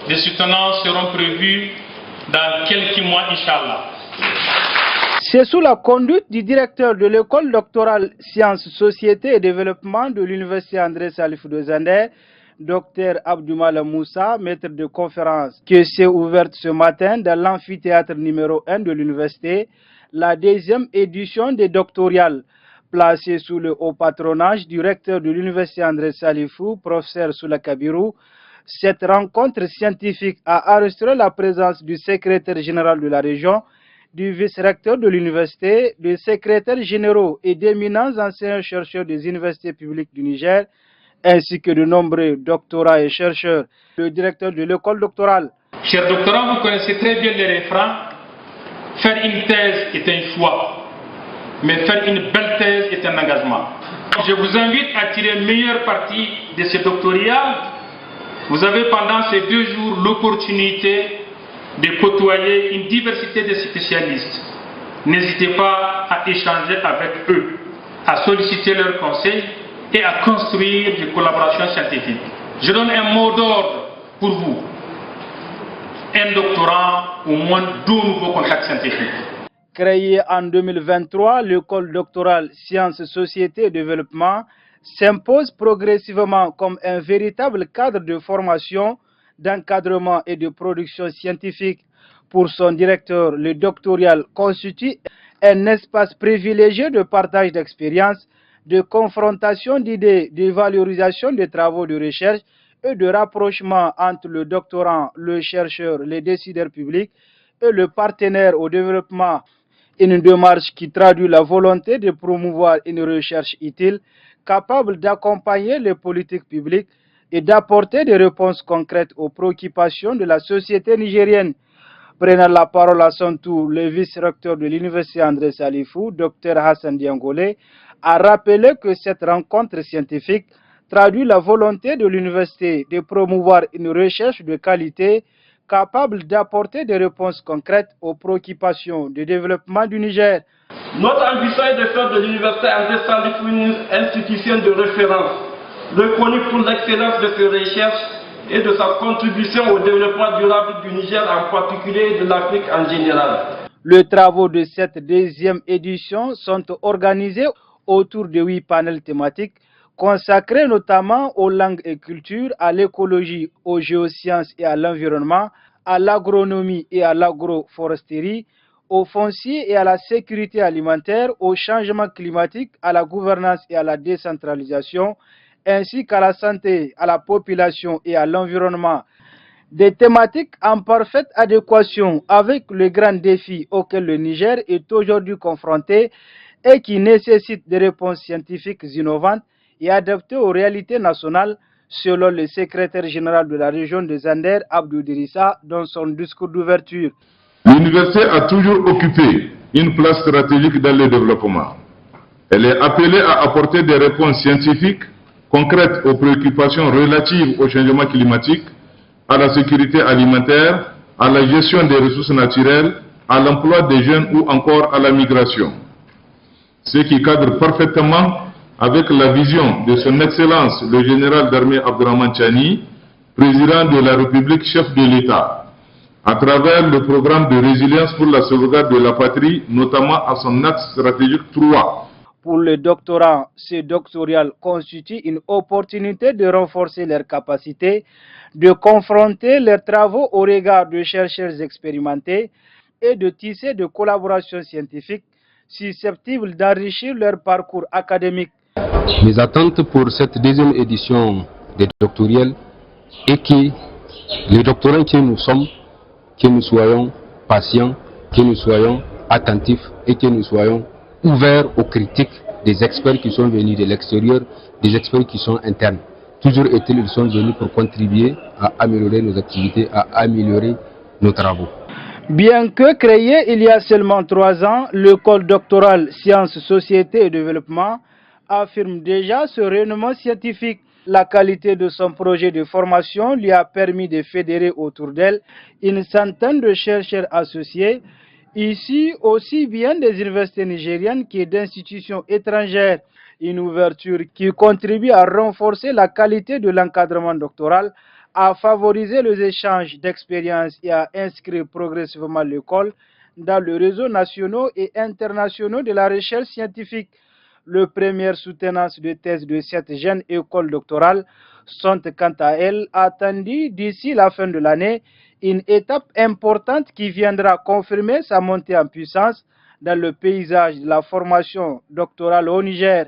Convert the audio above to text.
de soutenance seront prévues dans quelques mois, Inch'Allah. C'est sous la conduite du directeur de l'école doctorale Sciences, Société et Développement de l'Université André Salifou de Zander, Dr Abdoumala Moussa, maître de conférence, que s'est ouverte ce matin dans l'amphithéâtre numéro 1 de l'université, la deuxième édition des doctorales, placée sous le haut patronage du recteur de l'Université André Salifou, professeur Soula Kabirou. Cette rencontre scientifique a enregistré la présence du secrétaire général de la région, du vice-recteur de l'université, des secrétaires généraux et d'éminents enseignants-chercheurs des universités publiques du Niger, ainsi que de nombreux doctorats et chercheurs. Le directeur de l'école doctorale. Chers doctorants, vous connaissez très bien les refrains. Faire une thèse est un choix, mais faire une belle thèse est un engagement. Je vous invite à tirer le meilleur parti de ce doctorat. Vous avez pendant ces 2 jours l'opportunité de côtoyer une diversité de spécialistes. N'hésitez pas à échanger avec eux, à solliciter leurs conseils et à construire des collaborations scientifiques. Je donne un mot d'ordre pour vous. Un doctorant, au moins 2 nouveaux contacts scientifiques. Créée en 2023, l'école doctorale Sciences, Société et Développement s'impose progressivement comme un véritable cadre de formation, d'encadrement et de production scientifique. Pour son directeur, le doctoral constitue un espace privilégié de partage d'expériences, de confrontation d'idées, de valorisation des travaux de recherche et de rapprochement entre le doctorant, le chercheur, les décideurs publics et le partenaire au développement. Une démarche qui traduit la volonté de promouvoir une recherche utile, capable d'accompagner les politiques publiques et d'apporter des réponses concrètes aux préoccupations de la société nigérienne. Prenant la parole à son tour, le vice-recteur de l'Université André Salifou, Dr Hassan Diangolé, a rappelé que cette rencontre scientifique traduit la volonté de l'université de promouvoir une recherche de qualité capable d'apporter des réponses concrètes aux préoccupations du développement du Niger. Notre ambition est de faire de l'Université André Salifou une institution de référence, reconnue pour l'excellence de ses recherches et de sa contribution au développement durable du Niger en particulier et de l'Afrique en général. Les travaux de cette deuxième édition sont organisés autour de 8 panels thématiques consacrés notamment aux langues et cultures, à l'écologie, aux géosciences et à l'environnement, à l'agronomie et à l'agroforesterie, au foncier et à la sécurité alimentaire, au changement climatique, à la gouvernance et à la décentralisation, ainsi qu'à la santé, à la population et à l'environnement. Des thématiques en parfaite adéquation avec les grands défis auxquels le Niger est aujourd'hui confronté et qui nécessitent des réponses scientifiques innovantes et adaptées aux réalités nationales, selon le secrétaire général de la région de Zander, Abdou Dirissa, dans son discours d'ouverture. L'université a toujours occupé une place stratégique dans le développement. Elle est appelée à apporter des réponses scientifiques concrètes aux préoccupations relatives au changement climatique, à la sécurité alimentaire, à la gestion des ressources naturelles, à l'emploi des jeunes ou encore à la migration. Ce qui cadre parfaitement avec la vision de son Excellence le général d'armée Abdourahmane Tchani, président de la République, chef de l'État, à travers le programme de résilience pour la sauvegarde de la patrie, notamment à son axe stratégique 3. Pour les doctorants, ce doctoral constitue une opportunité de renforcer leurs capacités, de confronter leurs travaux au regard de chercheurs expérimentés et de tisser des collaborations scientifiques susceptibles d'enrichir leur parcours académique. Mes attentes pour cette deuxième édition des doctorales est que les doctorants que nous sommes, que nous soyons patients, que nous soyons attentifs et que nous soyons ouverts aux critiques des experts qui sont venus de l'extérieur, des experts qui sont internes. Toujours est-il, ils sont venus pour contribuer à améliorer nos activités, à améliorer nos travaux. Bien que créée il y a seulement 3 ans, l'école doctorale Sciences, Société et Développement affirme déjà ce rayonnement scientifique. La qualité de son projet de formation lui a permis de fédérer autour d'elle une centaine de chercheurs associés, ici aussi bien des universités nigériennes que d'institutions étrangères. Une ouverture qui contribue à renforcer la qualité de l'encadrement doctoral à favoriser les échanges d'expériences et à inscrire progressivement l'école dans le réseau national et international de la recherche scientifique. Les premières soutenances de thèse de cette jeune école doctorale sont quant à elles attendues d'ici la fin de l'année, une étape importante qui viendra confirmer sa montée en puissance dans le paysage de la formation doctorale au Niger.